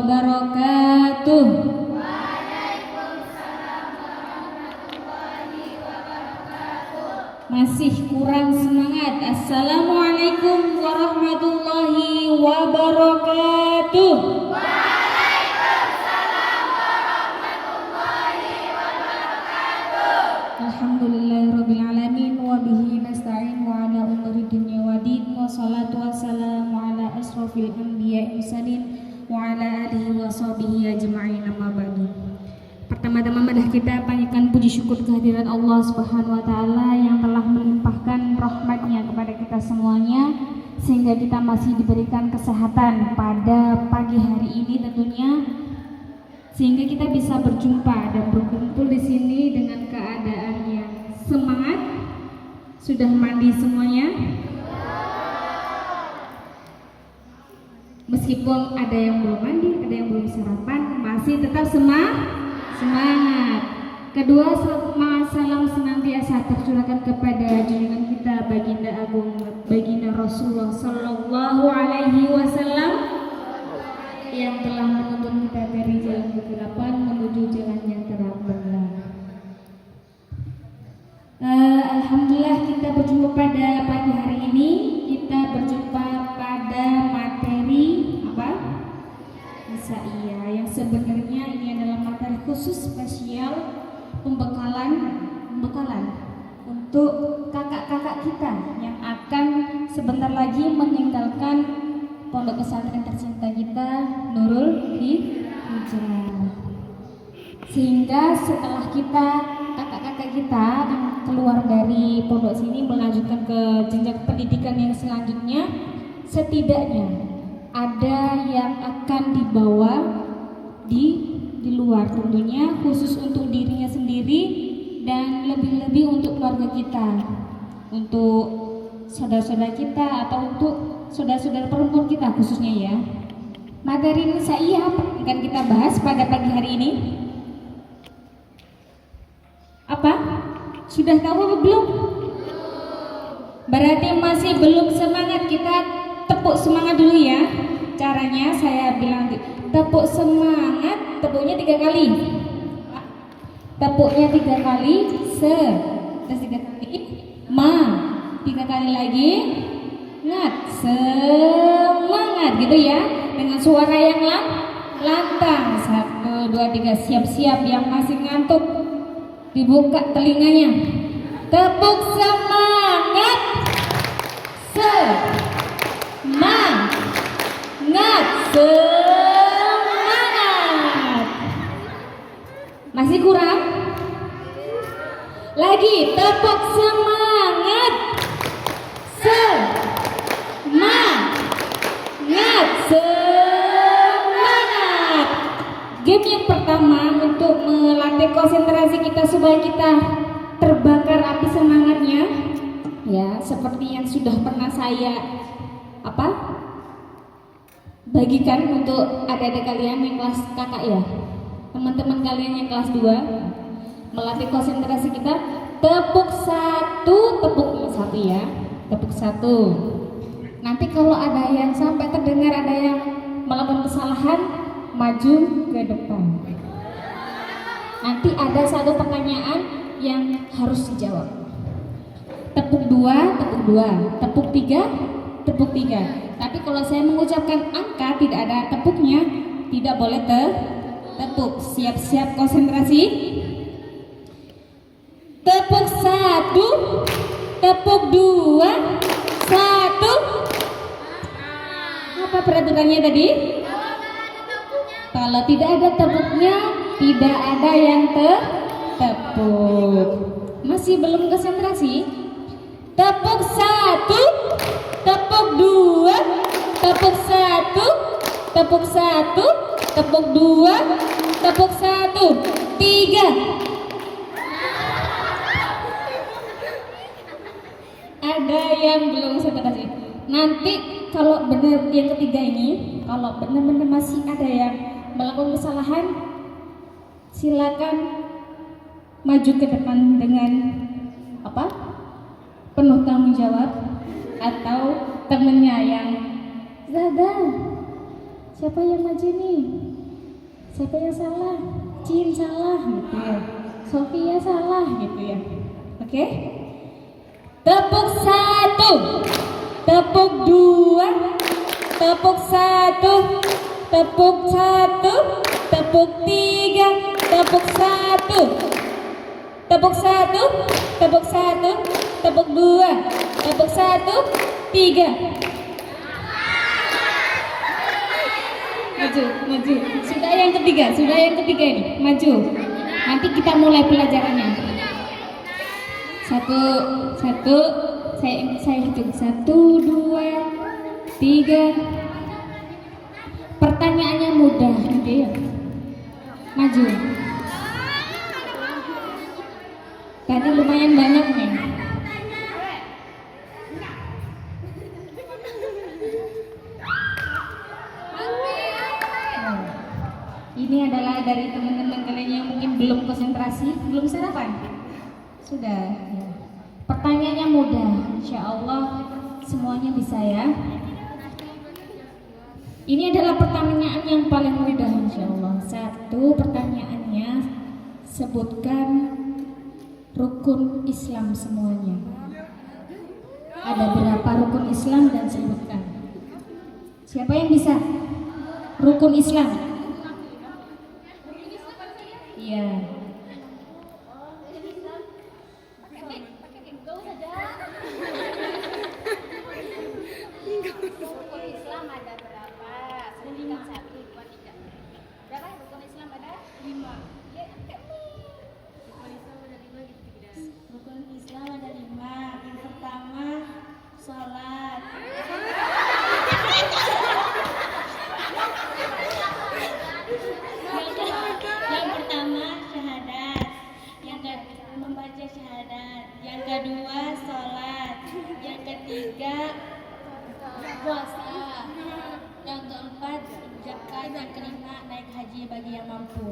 wabarakatuh. Masih kurang semangat. Assalamualaikum warahmatullahi wabarakatuh. Alhamdulillahirabbil alamin wa bihi nasta'in wa ala umuri dunya waddin wa salatu wassalamu ala asrofil anbiya'i mursalin wa ala alihi wa sahbihi ajma'in amma ba'du. Pertama-tama marilah kita panjatkan puji syukur kehadiran Allah Subhanahu wa taala yang telah melimpahkan rahmat-Nya kepada kita semuanya sehingga kita masih diberikan kesehatan pada pagi hari ini tentunya, sehingga kita bisa berjumpa dan berkumpul di sini dengan keadaan yang semangat. Sudah mandi semuanya? Meskipun ada yang belum mandi, ada yang belum sarapan, masih tetap semangat. Kedua, salam senantiasa tercurahkan kepada junjungan kita baginda agung, baginda Rasulullah Sallallahu Alaihi Wasallam yang telah menuntun kita dari jalan kegelapan menuju jalan yang terang benderang. Alhamdulillah kita berjumpa pada pagi hari ini. Kita berjumpa pada materi apa? Iya, yang sebenarnya ini adalah materi khusus spesial pembekalan untuk kakak-kakak kita yang akan sebentar lagi meninggalkan pondok pesantren tercinta kita Nurul Hijrah. Sehingga setelah kita kakak-kakak kita akan keluar dari pondok sini melanjutkan ke jenjang pendidikan yang selanjutnya, setidaknya ada yang akan dibawa di luar tentunya, khusus untuk dirinya sendiri dan lebih-lebih untuk keluarga kita, untuk saudara-saudara kita atau untuk saudara-saudara perempuan kita khususnya ya. Materi Nisaiyah apa yang akan kita bahas pada pagi hari ini? Apa? Sudah tahu atau belum? Berarti masih belum semangat. Kita tepuk semangat dulu ya. Caranya saya bilang tepuk semangat, tepuknya 3 kali. Tepuknya 3 kali, terus 3 kali, 3 kali lagi, semangat gitu ya. Dengan suara yang lantang. 1, 2, 3, siap-siap. Yang masih ngantuk dibuka telinganya. Tepuk semangat. Semangat. Masih kurang? Lagi, tepuk semangat. Semangat. Game yang pertama untuk melatih konsentrasi kita supaya kita terbakar api semangatnya, ya, seperti yang sudah pernah saya bagikan untuk adik-adik kalian yang kelas kakak ya, teman-teman kalian yang kelas 2, melatih konsentrasi kita. Tepuk 1 ya, tepuk 1. Nanti kalau ada yang sampai terdengar ada yang melakukan kesalahan, maju ke depan. Nanti ada 1 pertanyaan yang harus dijawab. Tepuk 2, tepuk 3. Tapi kalau saya mengucapkan angka tidak ada tepuknya, tidak boleh tepuk. Siap-siap konsentrasi. Tepuk 1, tepuk 2, 1. Apa peraturannya tadi? Kalau tidak ada tepuknya, tidak ada yang tepuk. Masih belum konsentrasi? Tepuk 1, tepuk 2, tepuk 1, tepuk 1, tepuk 2, tepuk 1, 3. Ada yang belum konsentrasi. Nanti kalau benar yang ketiga ini, kalau benar-benar masih ada yang melakukan kesalahan, silakan maju ke depan dengan penuh tanggung jawab, atau temennya yang Zada, siapa yang maju nih? Siapa yang salah? Cin salah gitu ya. Sofia salah gitu ya. Oke? Tepuk 1, tepuk 2, tepuk 1, tepuk 1, tepuk 3, tepuk 1, tepuk 1, tepuk 1, tepuk 2, tepuk 1, 3. Maju. Sudah yang ketiga ini, maju. Nanti kita mulai pelajarannya. Satu, saya hitung 1, 2, 3. Pertanyaannya mudah, gitu ya. Maju. Tadi lumayan banyak nih. Ini adalah dari teman-teman kalian yang mungkin belum konsentrasi, belum sarapan. Sudah. Ya. Pertanyaannya mudah, insya Allah semuanya bisa ya. Ini adalah pertanyaan yang paling mudah, insya Allah. 1, pertanyaannya sebutkan rukun Islam semuanya. Ada berapa rukun Islam dan sebutkan. Siapa yang bisa? Rukun Islam. Iya. Rukun Islam ada berapa? Sebutkan 1, 2, 3. Berapa rukun Islam ada? 5. Ya, rukun Islam ada 5 gitu tidak? Rukun Islam ada 5. Yang pertama sholat. Yang pertama syahadat. Yang kedua membaca syahadat. Yang kedua sholat. Yang ketiga puasa. Yang keempat zakat. Yang kelima naik haji bagi yang mampu.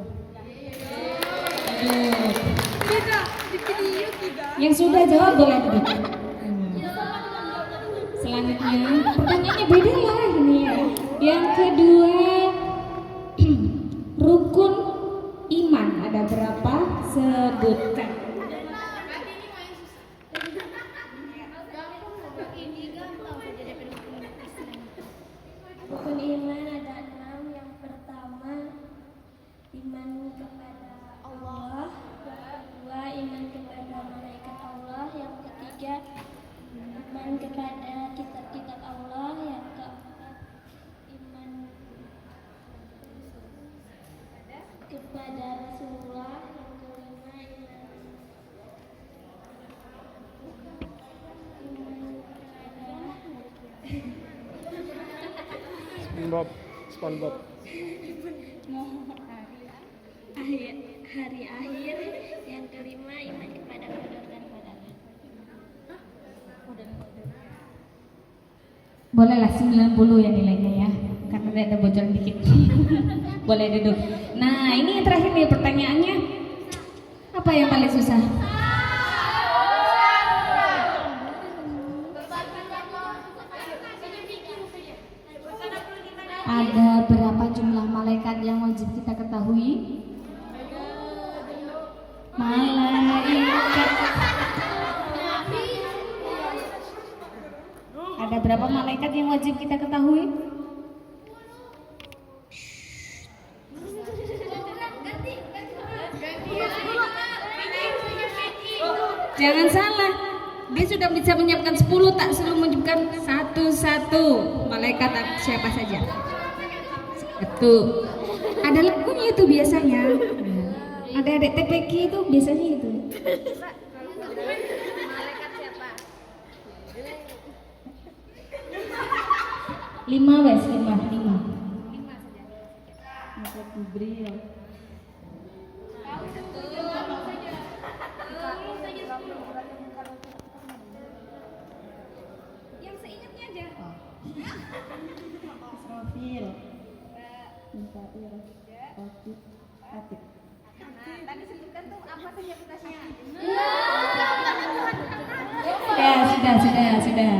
Yang sudah jawab boleh duduk. Selanjutnya pertanyaannya beda lah ini ya. Yang kedua, rukun iman ada berapa? Sebutkan. Rukun iman ada 6. Yang pertama iman kepada Allah. Yang kedua iman kepada malaikat Allah. Yang ketiga iman kepada kitab-kitab Allah. Yang keempat iman kepada Rasulullah. Yang kelima SpongeBob. hari akhir. Yang kelima iman kepada qadar dan qadar. Bolehlah 90 ya nilainya ya. Karena ada bocoran dikit. Boleh duduk. Nah, ini yang terakhir nih pertanyaannya. Apa yang paling susah? Ada berapa jumlah malaikat yang wajib kita ketahui? Malaikat. Ada berapa malaikat yang wajib kita ketahui? Jangan salah. Dia sudah bisa menyiapkan 10, tak suruh menyebutkan satu-satu malaikat siapa saja. Satu. Ada lagunya itu biasanya. Ada TPQ itu biasanya itu. Malaikat siapa? 5 wes, 5. Malaikat Jibril. yang seingatnya aja. Israfil. Mikail. Rafiq. Atik. Nah, tadi sebutkan tuh apa saja tugasnya. Ya, sudah.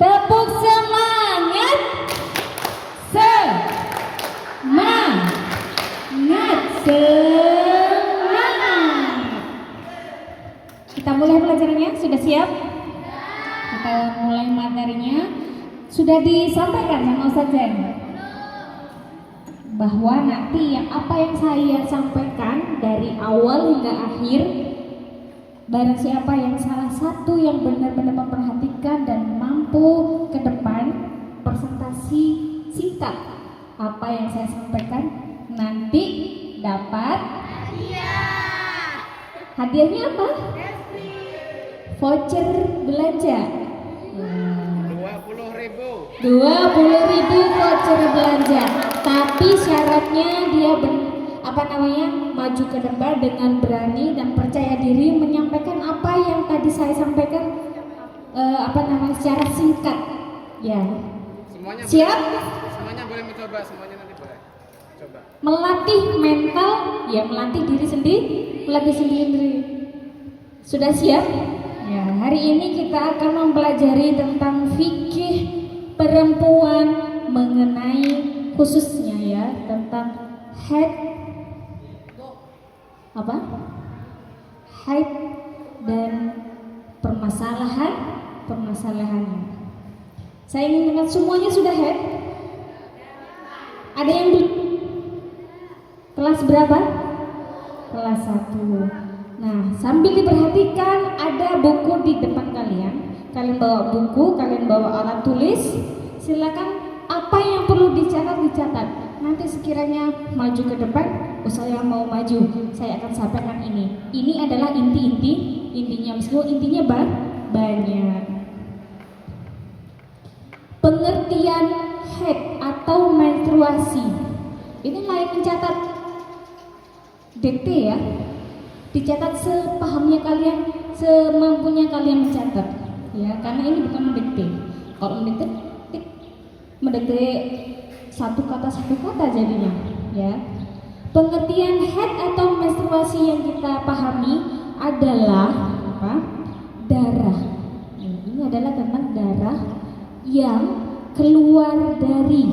Tepuk semangat. siap? Kita mulai materinya. Sudah disampaikan sama Ustaz Zain bahwa nanti apa yang saya sampaikan dari awal hingga akhir, barang siapa yang salah satu yang benar-benar memperhatikan dan mampu ke depan presentasi singkat apa yang saya sampaikan, nanti dapat hadiah. Hadiahnya apa? Voucher belanja. 20.000 voucher belanja. Tapi syaratnya dia maju ke depan dengan berani dan percaya diri menyampaikan apa yang tadi saya sampaikan secara singkat. Ya. Semuanya siap? Semuanya boleh mencoba, semuanya nanti boleh. Coba. Melatih mental, ya melatih diri sendiri. Sudah siap? Ya, hari ini kita akan mempelajari tentang fikih perempuan mengenai khususnya ya tentang haid dan permasalahannya. Saya ingin dengar semuanya sudah haid? Ada yang belum? Kelas berapa? Kelas 1. Nah, sambil diperhatikan ada buku di depan kalian. Kalian bawa buku, kalian bawa alat tulis. Silakan apa yang perlu dicatat. Nanti sekiranya maju ke depan, saya mau maju, saya akan sampaikan ini. Ini adalah intinya, meskipun intinya banyak. Pengertian haid atau menstruasi. Ini layak mencatat. Dikte ya. Dicatat sepahamnya kalian, semampunya kalian mencatat. Ya, karena ini bukan mendikte. Kalau mendikte satu kata jadinya, ya. Pengertian haid atau menstruasi yang kita pahami adalah darah. Ini adalah tentang darah yang keluar dari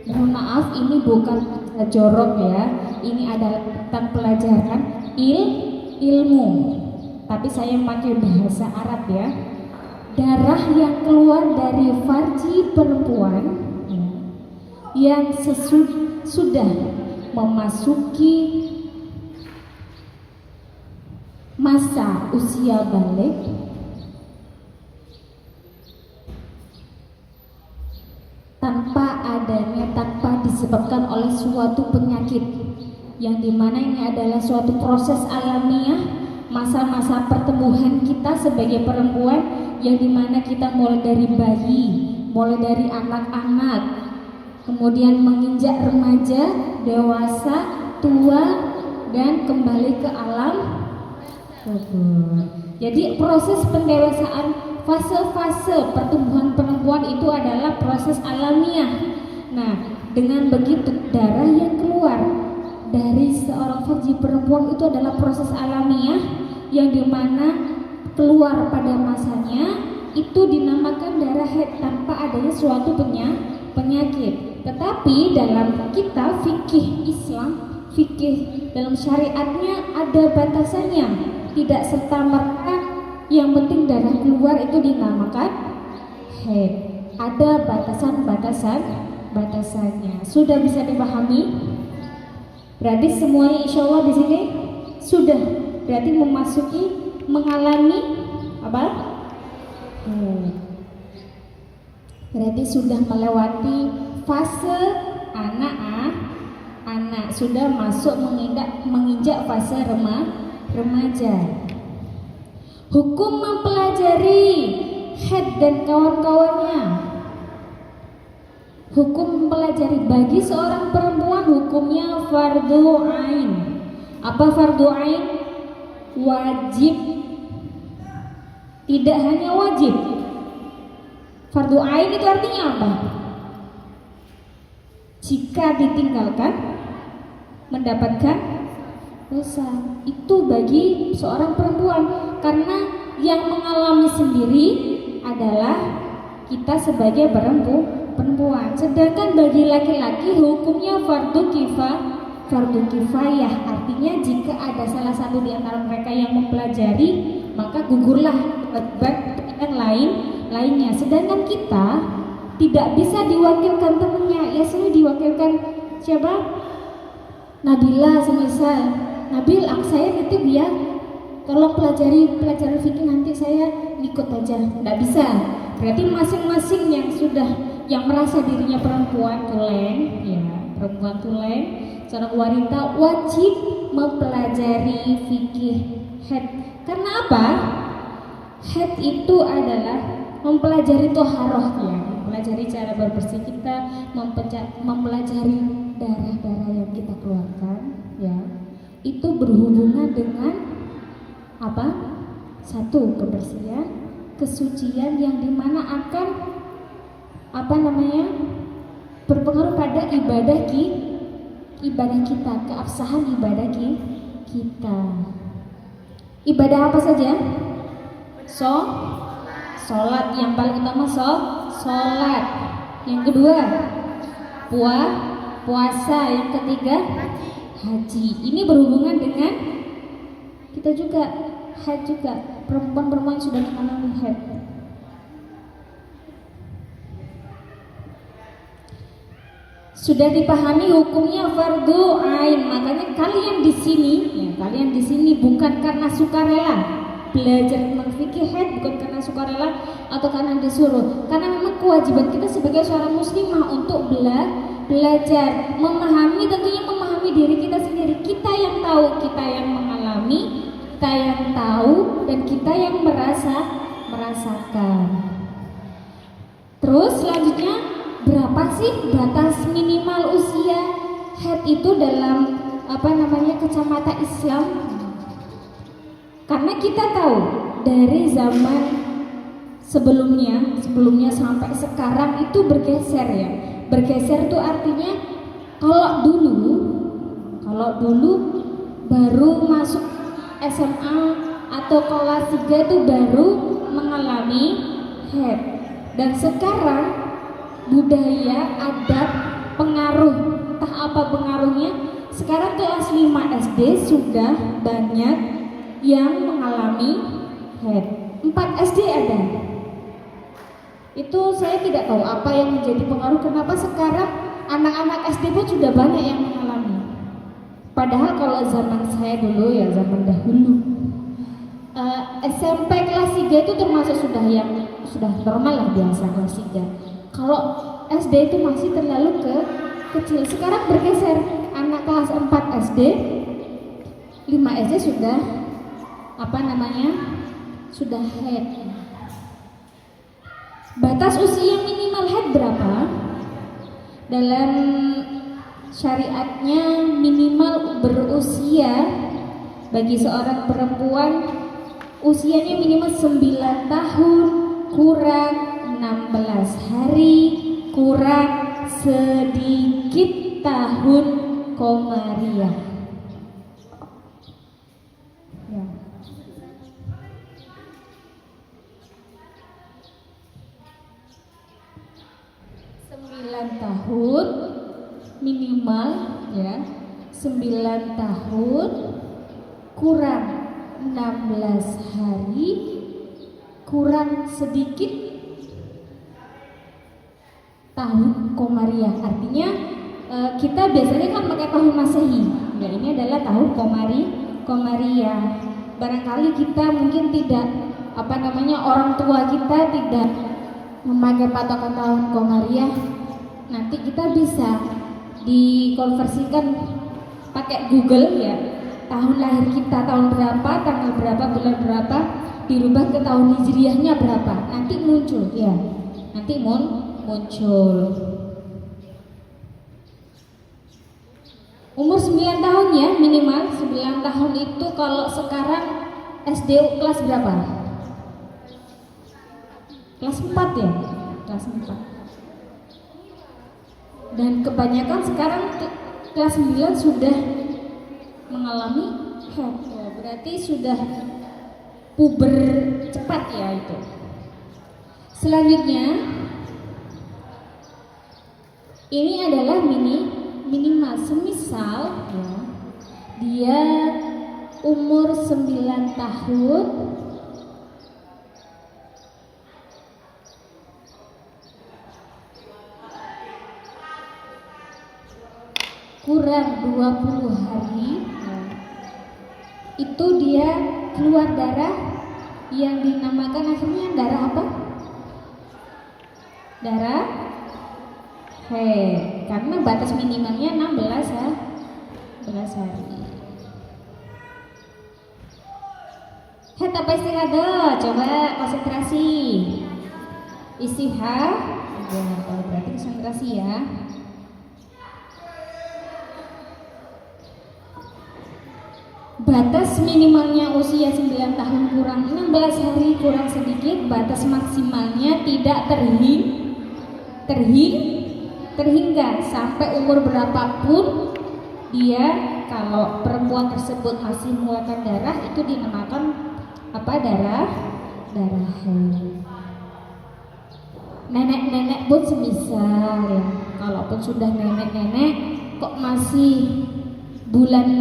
mohon maaf, ini bukan jorok ya. Ini adalah tentang pelajaran ilmu. Tapi saya pakai bahasa Arab ya. Darah yang keluar dari farji perempuan yang sudah memasuki masa usia balik tanpa disebabkan oleh suatu penyakit, yang dimana ini adalah suatu proses alamiah, masa-masa pertumbuhan kita sebagai perempuan, yang dimana kita mulai dari bayi, mulai dari anak-anak, kemudian menginjak remaja, dewasa, tua, dan kembali ke alam kubur. Jadi proses pendewasaan, fase-fase pertumbuhan perempuan itu adalah proses alamiah. Nah, dengan begitu darah yang keluar dari seorang farji perempuan itu adalah proses alamiah yang dimana keluar pada masanya itu dinamakan darah haid tanpa adanya suatu penyakit. Tetapi dalam kita fikih Islam, fikih dalam syariatnya ada batasannya. Tidak serta-merta yang penting darah keluar itu dinamakan haid. Ada batasannya. Sudah bisa dipahami? Berarti semuanya insya Allah di sini sudah. Berarti mengalami apa? Berarti sudah melewati fase anak, sudah masuk menginjak fase remaja. Hukum mempelajari haid dan kawan-kawannya. Hukum mempelajari bagi seorang perempuan hukumnya fardhu ain. Apa fardhu ain? Wajib. Tidak hanya wajib. Fardhu ain itu artinya apa? Jika ditinggalkan mendapatkan dosa. Itu bagi seorang perempuan, karena yang mengalami sendiri adalah kita sebagai perempuan. Sedangkan bagi laki-laki hukumnya fardu fardu kifayah. Artinya jika ada salah satu di antara mereka yang mempelajari, maka gugurlah kewajiban yang lainnya. Sedangkan kita tidak bisa diwakilkan temennya. Ya sudah diwakilkan siapa? Nabila semisal. Nabil, saya nitip ya, tolong pelajari pelajaran fikih, nanti saya ikut aja. Nggak bisa. Berarti masing-masing yang merasa dirinya perempuan tulen, ya perempuan tulen, seorang wanita wajib mempelajari fikih haid. Karena apa? Haid itu adalah mempelajari toharoh, ya, mempelajari cara berbersih kita, mempelajari darah-darah yang kita keluarkan, ya. Itu berhubungan dengan apa? Satu, kebersihan, kesucian yang dimana akan berpengaruh pada ibadah kita, keabsahan ibadah kita. Ibadah apa saja? Sholat yang paling utama, sholat. Yang kedua, puasa. Yang ketiga, haji. Ini berhubungan dengan kita juga, haid juga. Perempuan sudah mengalami haid. Sudah dipahami hukumnya fardu ain. Makanya kalian di sini bukan karena sukarela belajar tentang fikih haid, bukan karena sukarela atau karena disuruh. Karena memang kewajiban kita sebagai seorang muslimah untuk belajar, tentunya memahami diri kita sendiri. Kita yang tahu, kita yang mengalami, kita yang tahu, dan kita yang merasakan. Terus selanjutnya, berapa sih batas minimal usia haid itu dalam kacamata Islam? Karena kita tahu dari zaman sebelumnya sampai sekarang itu bergeser, ya. Bergeser itu artinya kalau dulu baru masuk SMA atau kelas 3 itu baru mengalami haid. Dan sekarang budaya, adat, pengaruh, entah apa pengaruhnya, sekarang kelas 5 SD sudah banyak yang mengalami haid. 4 SD ada. Itu saya tidak tahu apa yang menjadi pengaruh, kenapa sekarang anak-anak SD pun sudah banyak yang mengalami. Padahal kalau zaman saya dulu, ya zaman dahulu, SMP kelas 3 itu termasuk sudah normal lah, biasa kelas 3. Kalau SD itu masih terlalu kecil. Sekarang bergeser, anak kelas 4 SD, 5 SD sudah sudah haid. Batas usia minimal haid berapa? Dalam syariatnya minimal berusia bagi seorang perempuan usianya minimal 9 tahun kurang 16 hari kurang sedikit tahun komariah. Ya. Tahun minimal, ya, 9 tahun kurang 16 hari kurang sedikit tahun komariah. Artinya kita biasanya kan pakai tahun Masehi, ya, ini adalah tahun komariah. Barangkali kita mungkin tidak orang tua kita tidak memakai patokan tahun komariah. Nanti kita bisa dikonversikan pakai Google, ya, tahun lahir kita tahun berapa, tanggal berapa, bulan berapa, dirubah ke tahun hijriahnya berapa, nanti muncul, ya, muncul. Umur 9 tahun, ya, minimal 9 tahun itu. Kalau sekarang SD kelas berapa? Kelas 4, ya, kelas 4. Dan kebanyakan sekarang kelas 9 sudah mengalami haid, ya, berarti sudah puber cepat, ya, itu. Selanjutnya ini adalah minimal. Semisal ya, dia umur 9 tahun kurang 20 hari ya, itu dia keluar darah yang dinamakan akhirnya darah apa? Darah haid, karena batas minimalnya 16 ya, 16 hari. Haid apa istihadah? Coba konsentrasi. Istihadah, berarti konsentrasi ya. Batas minimalnya usia 9 tahun kurang 16 hari kurang sedikit, batas maksimalnya tidak terhingga sampai umur berapapun dia, kalau perempuan tersebut masih mengeluarkan darah, itu dinamakan apa? Darah haid. Nenek-nenek pun semisal ya, kalaupun sudah nenek-nenek kok masih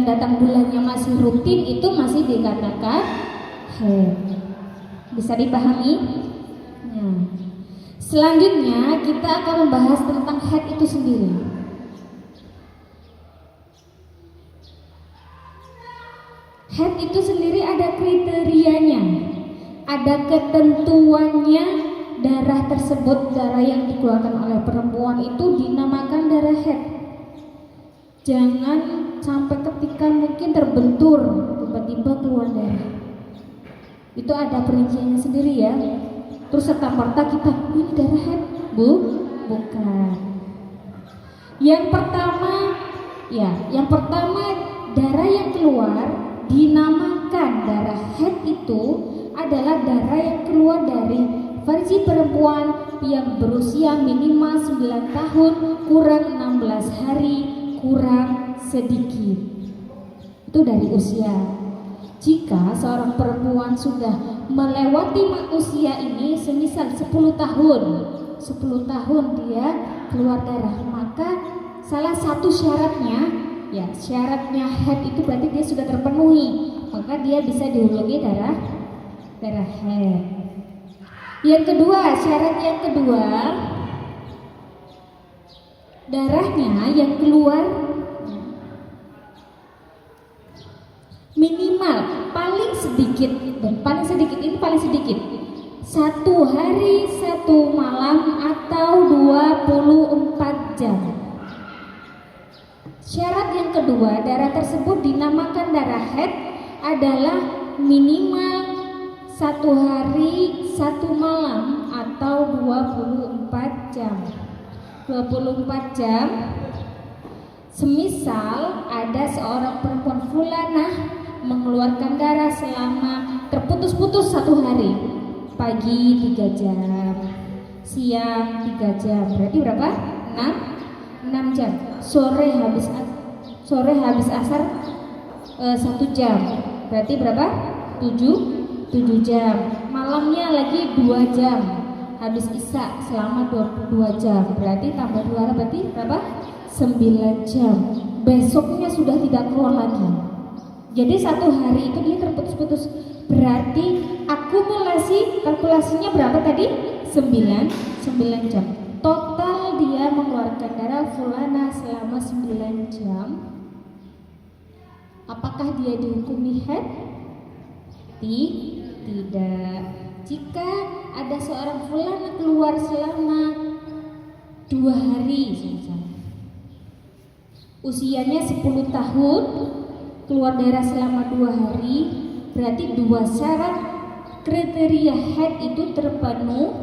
datang bulannya masih rutin, itu masih dikatakan haid. Bisa dipahami? Nah, selanjutnya kita akan membahas tentang haid itu sendiri. Haid itu sendiri ada kriterianya, ada ketentuannya. Darah tersebut, darah yang dikeluarkan oleh perempuan itu dinamakan darah haid. Jangan sampai ketika mungkin terbentur tiba-tiba keluar darah. Itu ada perinciannya sendiri ya. Terus serta-merta kita, ini darah haid, bukan. Yang pertama darah yang keluar dinamakan darah haid itu adalah darah yang keluar dari farji perempuan yang berusia minimal 9 tahun kurang 16 hari kurang sedikit. Itu dari usia. Jika seorang perempuan sudah melewati usia ini, semisal 10 tahun dia keluar darah, maka salah satu syaratnya haid itu berarti dia sudah terpenuhi, maka dia bisa dijuluki darah haid. Syarat yang kedua, darahnya yang keluar minimal paling sedikit ini paling sedikit 1 hari 1 malam atau 24 jam. Syarat yang kedua, darah tersebut dinamakan darah haid adalah minimal 1 hari 1 malam atau 24 jam. 24 jam. Semisal ada seorang perempuan fulanah mengeluarkan darah selama terputus-putus 1 hari. Pagi 3 jam, siang 3 jam, berarti berapa? 6 jam. Sore habis asar 1 jam, berarti berapa? 7 jam. Malamnya lagi 2 jam, habis isya selama 22 jam, berarti tambah 2 berarti berapa? 9 jam. Besoknya sudah tidak keluar lagi. Jadi 1 hari itu dia terputus-putus. Berarti kalkulasinya berapa tadi? 9 jam. Total dia mengeluarkan darah fulana selama 9 jam. Apakah dia dihukumi haid? Tidak. Jika ada seorang fulana keluar selama 2 hari usianya 10 tahun, keluar darah selama 2 hari, berarti 2 syarat kriteria haid itu terpenuhi.